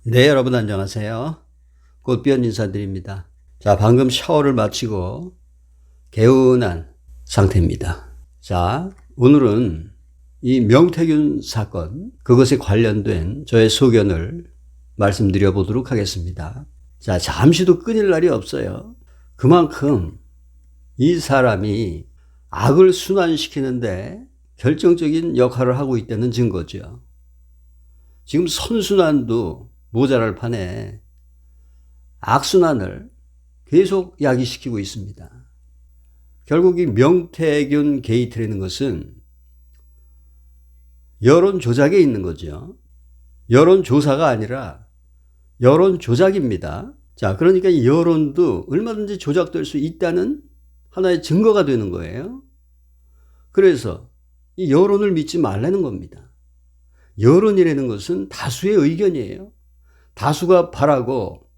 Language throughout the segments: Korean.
네, 여러분 안녕하세요. 꽃비원 인사드립니다. 자, 방금 샤워를 마치고 개운한 상태입니다. 자, 오늘은 이 명태균 사건, 그것에 관련된 저의 소견을 말씀드려 보도록 하겠습니다. 자, 잠시도 끊일 날이 없어요. 그만큼 이 사람이 악을 순환시키는데 결정적인 역할을 하고 있다는 증거죠. 지금 선순환도 모자랄 판에 악순환을 계속 야기시키고 있습니다. 결국 이 명태균 게이트라는 것은 여론 조작에 있는 거죠. 여론 조사가 아니라 여론 조작입니다. 자, 그러니까 이 여론도 얼마든지 조작될 수 있다는 하나의 증거가 되는 거예요. 그래서 이 여론을 믿지 말라는 겁니다. 여론이라는 것은 다수의 의견이에요. 다수가 바라고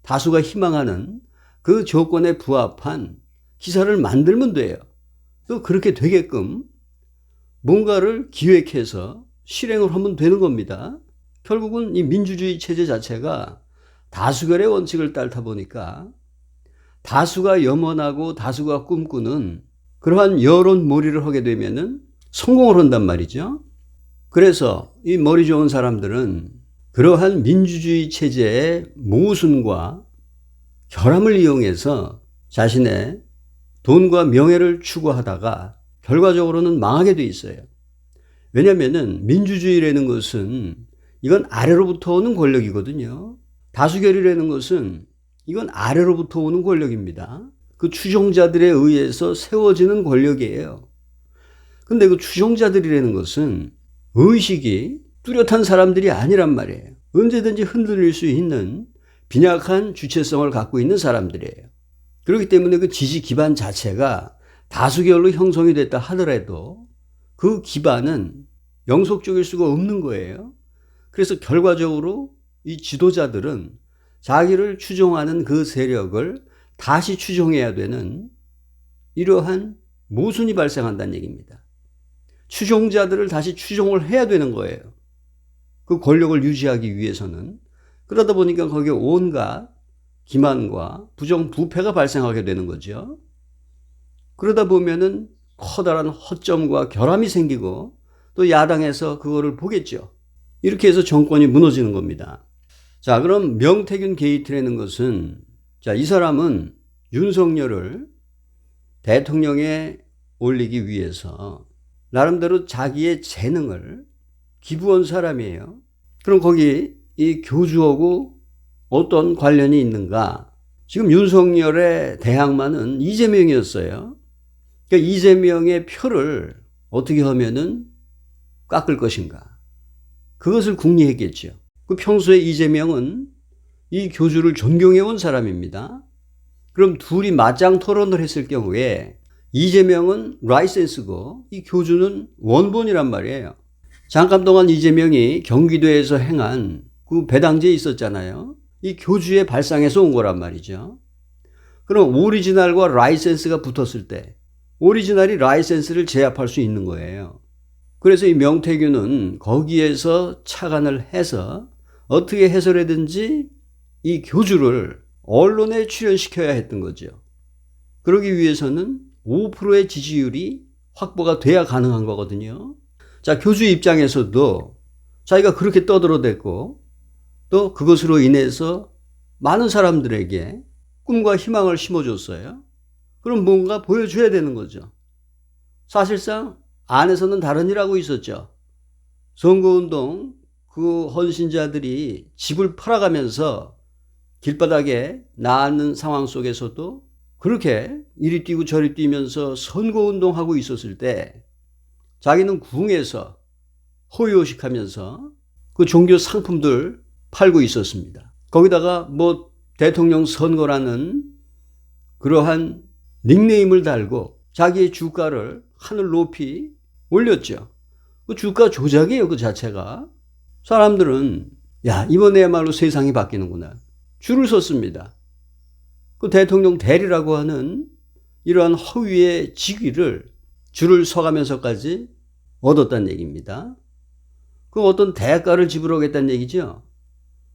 다수가 희망하는 그 조건에 부합한 기사를 만들면 돼요. 또 그렇게 되게끔 뭔가를 기획해서 실행을 하면 되는 겁니다. 결국은 이 민주주의 체제 자체가 다수결의 원칙을 따르다 보니까 다수가 염원하고 다수가 꿈꾸는 그러한 여론몰이를 하게 되면은 성공을 한단 말이죠. 그래서 이 머리 좋은 사람들은 그러한 민주주의 체제의 모순과 결함을 이용해서 자신의 돈과 명예를 추구하다가 결과적으로는 망하게 돼 있어요. 왜냐하면 민주주의라는 것은 이건 아래로부터 오는 권력이거든요. 다수결이라는 것은 이건 아래로부터 오는 권력입니다. 그 추종자들에 의해서 세워지는 권력이에요. 근데 그 추종자들이라는 것은 의식이 뚜렷한 사람들이 아니란 말이에요. 언제든지 흔들릴 수 있는 빈약한 주체성을 갖고 있는 사람들이에요. 그렇기 때문에 그 지지 기반 자체가 다수결로 형성이 됐다 하더라도 그 기반은 영속적일 수가 없는 거예요. 그래서 결과적으로 이 지도자들은 자기를 추종하는 그 세력을 다시 추종해야 되는 이러한 모순이 발생한다는 얘기입니다. 추종자들을 다시 추종을 해야 되는 거예요. 그 권력을 유지하기 위해서는. 그러다 보니까 거기에 온갖 기만과 부정부패가 발생하게 되는 거죠. 그러다 보면은 커다란 허점과 결함이 생기고 또 야당에서 그거를 보겠죠. 이렇게 해서 정권이 무너지는 겁니다. 자, 그럼 명태균 게이트라는 것은, 자, 이 사람은 윤석열을 대통령에 올리기 위해서 나름대로 자기의 재능을 기부한 사람이에요. 그럼 거기 이 교주하고 어떤 관련이 있는가? 지금 윤석열의 대항마는 이재명이었어요. 그러니까 이재명의 표를 어떻게 하면은 깎을 것인가? 그것을 궁리했겠죠. 그 평소에 이재명은 이 교주를 존경해온 사람입니다. 그럼 둘이 맞짱 토론을 했을 경우에 이재명은 라이센스고 이 교주는 원본이란 말이에요. 잠깐 동안 이재명이 경기도에서 행한 그 배당제에 있었잖아요. 이 교주의 발상에서 온 거란 말이죠. 그럼 오리지널과 라이센스가 붙었을 때 오리지널이 라이센스를 제압할 수 있는 거예요. 그래서 이 명태균은 거기에서 착안을 해서 어떻게 해서라든지 이 교주를 언론에 출연시켜야 했던 거죠. 그러기 위해서는 5%의 지지율이 확보가 돼야 가능한 거거든요. 자, 교주 입장에서도 자기가 그렇게 떠들어댔고 또 그것으로 인해서 많은 사람들에게 꿈과 희망을 심어줬어요. 그럼 뭔가 보여줘야 되는 거죠. 사실상 안에서는 다른 일 하고 있었죠. 선거운동 그 헌신자들이 집을 팔아가면서 길바닥에 나앉는 상황 속에서도 그렇게 이리 뛰고 저리 뛰면서 선거운동하고 있었을 때 자기는 궁에서 호의호식하면서 그 종교 상품들 팔고 있었습니다. 거기다가 뭐 대통령 선거라는 그러한 닉네임을 달고 자기의 주가를 하늘 높이 올렸죠. 그 주가 조작이에요, 그 자체가. 사람들은 야, 이번에야말로 세상이 바뀌는구나. 줄을 섰습니다. 그 대통령 대리라고 하는 이러한 허위의 직위를 줄을 서가면서까지 얻었다는 얘기입니다. 그 어떤 대가를 지불하겠다는 얘기죠.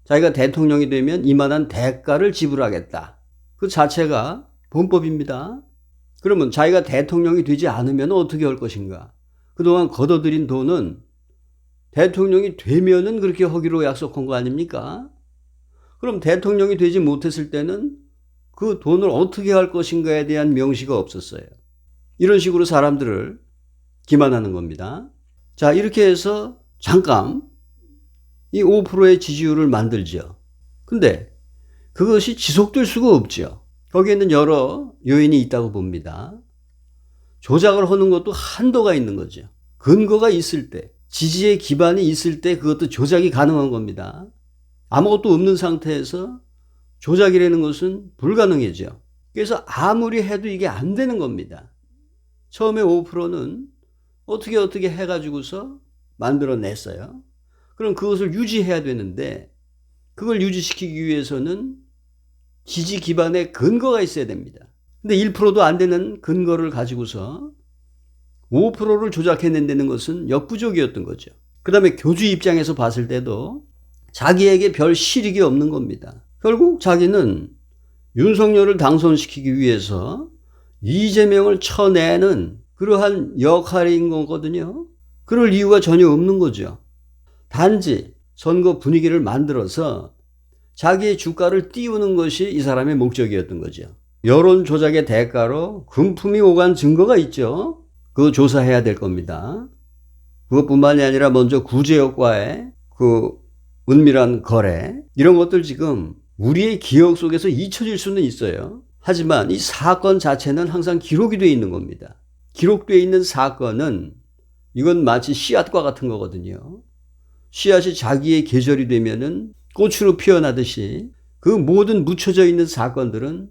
자기가 대통령이 되면 이만한 대가를 지불하겠다. 그 자체가 범법입니다. 그러면 자기가 대통령이 되지 않으면 어떻게 할 것인가? 그동안 걷어들인 돈은 대통령이 되면은 그렇게 하기로 약속한 거 아닙니까? 그럼 대통령이 되지 못했을 때는 그 돈을 어떻게 할 것인가에 대한 명시가 없었어요. 이런 식으로 사람들을 기만하는 겁니다. 자, 이렇게 해서 잠깐 이 5%의 지지율을 만들죠. 근데 그것이 지속될 수가 없죠. 거기에는 여러 요인이 있다고 봅니다. 조작을 하는 것도 한도가 있는 거죠. 근거가 있을 때, 지지의 기반이 있을 때 그것도 조작이 가능한 겁니다. 아무것도 없는 상태에서 조작이라는 것은 불가능해져. 그래서 아무리 해도 이게 안 되는 겁니다. 처음에 5%는 어떻게 해가지고서 만들어냈어요. 그럼 그것을 유지해야 되는데 그걸 유지시키기 위해서는 지지 기반의 근거가 있어야 됩니다. 근데 1%도 안 되는 근거를 가지고서 5%를 조작해낸다는 것은 역부족이었던 거죠. 그 다음에 교주 입장에서 봤을 때도 자기에게 별 실익이 없는 겁니다. 결국 자기는 윤석열을 당선시키기 위해서 이재명을 쳐내는 그러한 역할인 거거든요. 그럴 이유가 전혀 없는 거죠. 단지 선거 분위기를 만들어서 자기의 주가를 띄우는 것이 이 사람의 목적이었던 거죠. 여론 조작의 대가로 금품이 오간 증거가 있죠. 그거 조사해야 될 겁니다. 그것뿐만이 아니라 먼저 구제역과의 그 은밀한 거래, 이런 것들 지금 우리의 기억 속에서 잊혀질 수는 있어요. 하지만 이 사건 자체는 항상 기록이 되어 있는 겁니다. 기록되어 있는 사건은 이건 마치 씨앗과 같은 거거든요. 씨앗이 자기의 계절이 되면은 꽃으로 피어나듯이 그 모든 묻혀져 있는 사건들은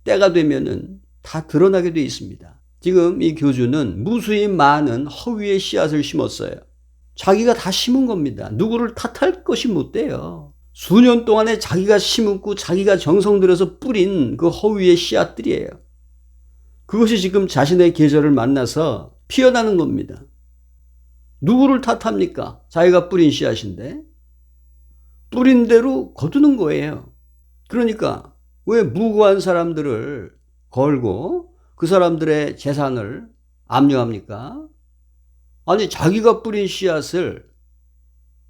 때가 되면은 다 드러나게 되어 있습니다. 지금 이 교주는 무수히 많은 허위의 씨앗을 심었어요. 자기가 다 심은 겁니다. 누구를 탓할 것이 못 돼요. 수년 동안에 자기가 심었고 자기가 정성 들여서 뿌린 그 허위의 씨앗들이에요. 그것이 지금 자신의 계절을 만나서 피어나는 겁니다. 누구를 탓합니까? 자기가 뿌린 씨앗인데. 뿌린 대로 거두는 거예요. 그러니까 왜 무고한 사람들을 걸고 그 사람들의 재산을 압류합니까? 아니, 자기가 뿌린 씨앗을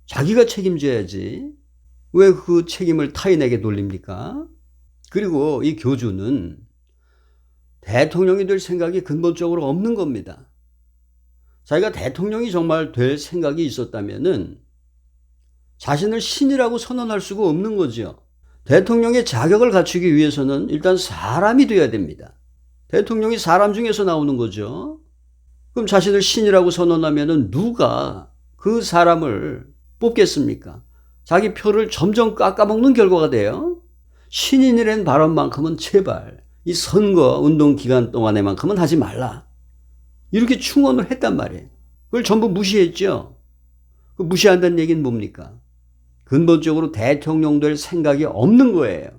자기가 책임져야지. 왜 그 책임을 타인에게 돌립니까? 그리고 이 교주는 대통령이 될 생각이 근본적으로 없는 겁니다. 자기가 대통령이 정말 될 생각이 있었다면은 자신을 신이라고 선언할 수가 없는 거죠. 대통령의 자격을 갖추기 위해서는 일단 사람이 돼야 됩니다. 대통령이 사람 중에서 나오는 거죠. 그럼 자신을 신이라고 선언하면은 누가 그 사람을 뽑겠습니까? 자기 표를 점점 깎아먹는 결과가 돼요. 신인이라는 발언만큼은 제발 이 선거 운동 기간 동안에만큼은 하지 말라. 이렇게 충원을 했단 말이에요. 그걸 전부 무시했죠. 그 무시한다는 얘기는 뭡니까? 근본적으로 대통령 될 생각이 없는 거예요.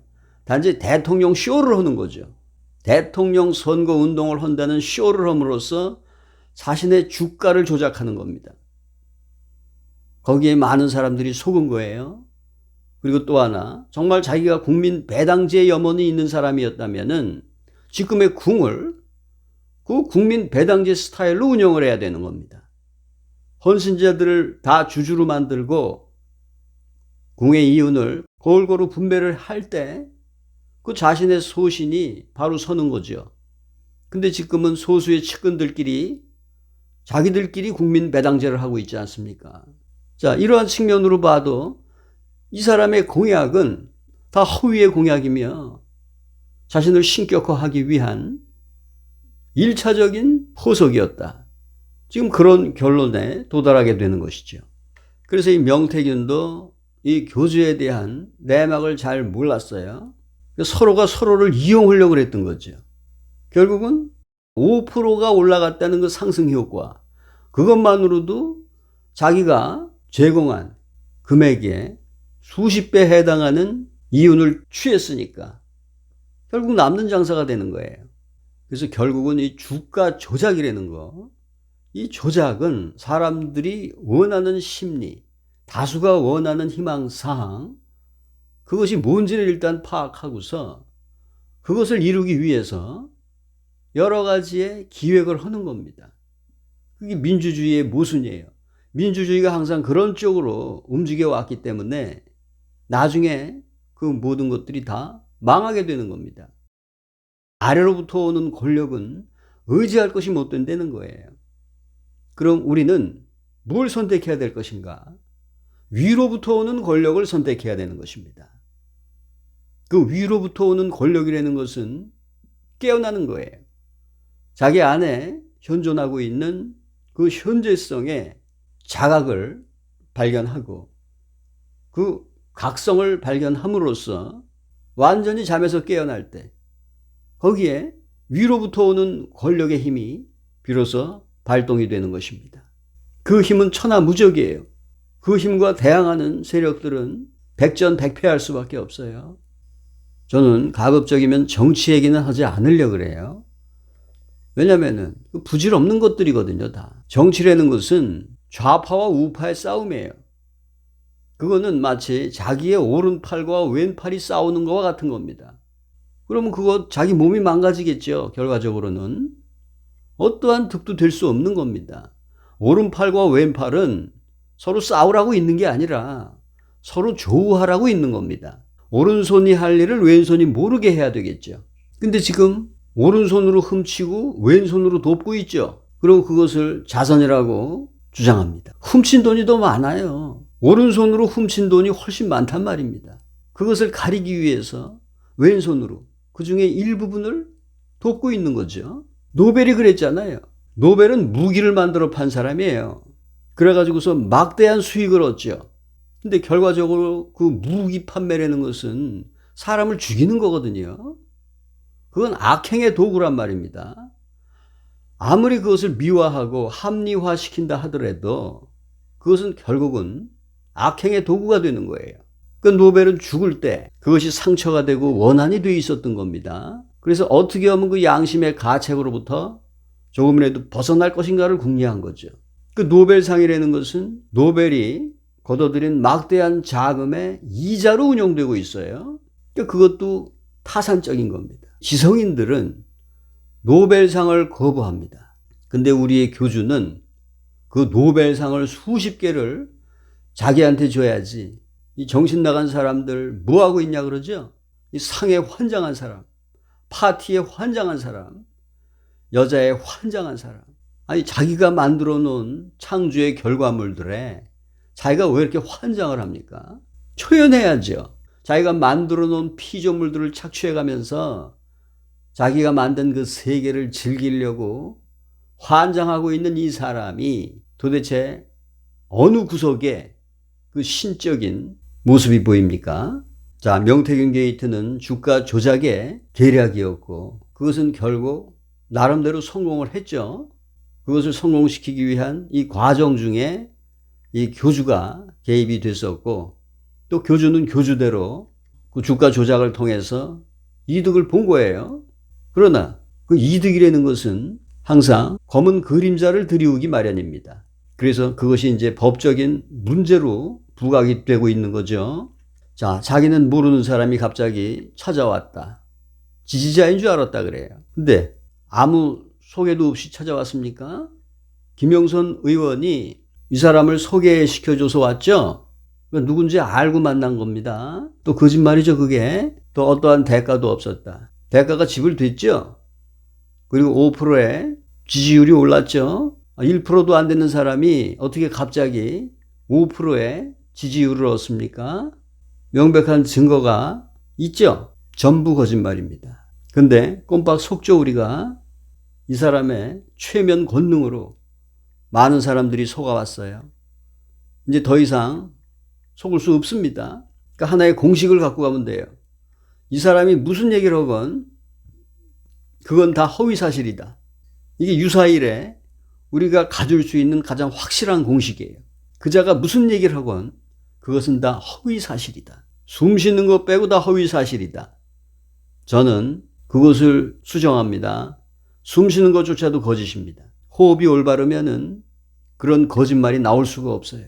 단지 대통령 쇼를 하는 거죠. 대통령 선거 운동을 한다는 쇼를 함으로써 자신의 주가를 조작하는 겁니다. 거기에 많은 사람들이 속은 거예요. 그리고 또 하나, 정말 자기가 국민 배당제 염원이 있는 사람이었다면은 지금의 궁을 그 국민 배당제 스타일로 운영을 해야 되는 겁니다. 헌신자들을 다 주주로 만들고 궁의 이윤을 골고루 분배를 할 때 그 자신의 소신이 바로 서는 거죠. 근데 지금은 소수의 측근들끼리 자기들끼리 국민 배당제를 하고 있지 않습니까? 자, 이러한 측면으로 봐도 이 사람의 공약은 다 허위의 공약이며 자신을 신격화하기 위한 1차적인 포석이었다. 지금 그런 결론에 도달하게 되는 것이죠. 그래서 이 명태균도 이 교주에 대한 내막을 잘 몰랐어요. 서로가 서로를 이용하려고 그랬던 거죠. 결국은 5%가 올라갔다는 그 상승 효과, 그것만으로도 자기가 제공한 금액에 수십 배 해당하는 이윤을 취했으니까 결국 남는 장사가 되는 거예요. 그래서 결국은 이 주가 조작이라는 거, 이 조작은 사람들이 원하는 심리, 다수가 원하는 희망사항, 그것이 뭔지를 일단 파악하고서 그것을 이루기 위해서 여러 가지의 기획을 하는 겁니다. 그게 민주주의의 모순이에요. 민주주의가 항상 그런 쪽으로 움직여 왔기 때문에 나중에 그 모든 것들이 다 망하게 되는 겁니다. 아래로부터 오는 권력은 의지할 것이 못 된다는 거예요. 그럼 우리는 뭘 선택해야 될 것인가? 위로부터 오는 권력을 선택해야 되는 것입니다. 그 위로부터 오는 권력이라는 것은 깨어나는 거예요. 자기 안에 현존하고 있는 그 현재성의 자각을 발견하고 그 각성을 발견함으로써 완전히 잠에서 깨어날 때 거기에 위로부터 오는 권력의 힘이 비로소 발동이 되는 것입니다. 그 힘은 천하무적이에요. 그 힘과 대항하는 세력들은 백전백패할 수밖에 없어요. 저는 가급적이면 정치 얘기는 하지 않으려고 그래요. 왜냐면은 부질없는 것들이거든요, 다. 정치라는 것은 좌파와 우파의 싸움이에요. 그거는 마치 자기의 오른팔과 왼팔이 싸우는 것과 같은 겁니다. 그러면 그거 자기 몸이 망가지겠죠, 결과적으로는. 어떠한 득도 될 수 없는 겁니다. 오른팔과 왼팔은 서로 싸우라고 있는 게 아니라 서로 조우하라고 있는 겁니다. 오른손이 할 일을 왼손이 모르게 해야 되겠죠. 근데 지금 오른손으로 훔치고 왼손으로 돕고 있죠. 그리고 그것을 자선이라고 주장합니다. 훔친 돈이 더 많아요. 오른손으로 훔친 돈이 훨씬 많단 말입니다. 그것을 가리기 위해서 왼손으로 그 중에 일부분을 돕고 있는 거죠. 노벨이 그랬잖아요. 노벨은 무기를 만들어 판 사람이에요. 그래가지고서 막대한 수익을 얻죠. 근데 결과적으로 그 무기 판매라는 것은 사람을 죽이는 거거든요. 그건 악행의 도구란 말입니다. 아무리 그것을 미화하고 합리화시킨다 하더라도 그것은 결국은 악행의 도구가 되는 거예요. 그 노벨은 죽을 때 그것이 상처가 되고 원한이 돼 있었던 겁니다. 그래서 어떻게 하면 그 양심의 가책으로부터 조금이라도 벗어날 것인가를 궁리한 거죠. 그 노벨상이라는 것은 노벨이 거둬들인 막대한 자금의 이자로 운영되고 있어요. 그것도 타산적인 겁니다. 지성인들은 노벨상을 거부합니다. 근데 우리의 교주는 그 노벨상을 수십 개를 자기한테 줘야지. 이 정신 나간 사람들 뭐 하고 있냐 그러죠? 이 상에 환장한 사람, 파티에 환장한 사람, 여자에 환장한 사람. 아니 자기가 만들어 놓은 창조의 결과물들에 자기가 왜 이렇게 환장을 합니까? 초연해야죠. 자기가 만들어 놓은 피조물들을 착취해 가면서 자기가 만든 그 세계를 즐기려고 환장하고 있는 이 사람이 도대체 어느 구석에 그 신적인 모습이 보입니까? 자, 명태균 게이트는 주가 조작의 계략이었고 그것은 결국 나름대로 성공을 했죠. 그것을 성공시키기 위한 이 과정 중에 이 교주가 개입이 됐었고 또 교주는 교주대로 그 주가 조작을 통해서 이득을 본 거예요. 그러나 그 이득이라는 것은 항상 검은 그림자를 들이우기 마련입니다. 그래서 그것이 이제 법적인 문제로 부각이 되고 있는 거죠. 자, 자기는 모르는 사람이 갑자기 찾아왔다. 지지자인 줄 알았다 그래요. 근데 아무 소개도 없이 찾아왔습니까? 김영선 의원이 이 사람을 소개시켜줘서 왔죠? 누군지 알고 만난 겁니다. 또 거짓말이죠, 그게. 또 어떠한 대가도 없었다. 대가가 지불됐죠? 그리고 5%의 지지율이 올랐죠? 1%도 안 되는 사람이 어떻게 갑자기 5%의 지지율을 얻습니까? 명백한 증거가 있죠? 전부 거짓말입니다. 근데 꼼박 속죠, 우리가. 이 사람의 최면 권능으로 많은 사람들이 속아왔어요. 이제 더 이상 속을 수 없습니다. 그러니까 하나의 공식을 갖고 가면 돼요. 이 사람이 무슨 얘기를 하건 그건 다 허위사실이다. 이게 유사일에 우리가 가질 수 있는 가장 확실한 공식이에요. 그자가 무슨 얘기를 하건 그것은 다 허위사실이다. 숨 쉬는 것 빼고 다 허위사실이다. 저는 그것을 수정합니다. 숨 쉬는 것조차도 거짓입니다. 호흡이 올바르면은 그런 거짓말이 나올 수가 없어요.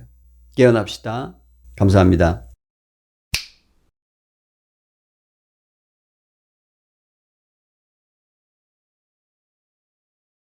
깨어납시다. 감사합니다.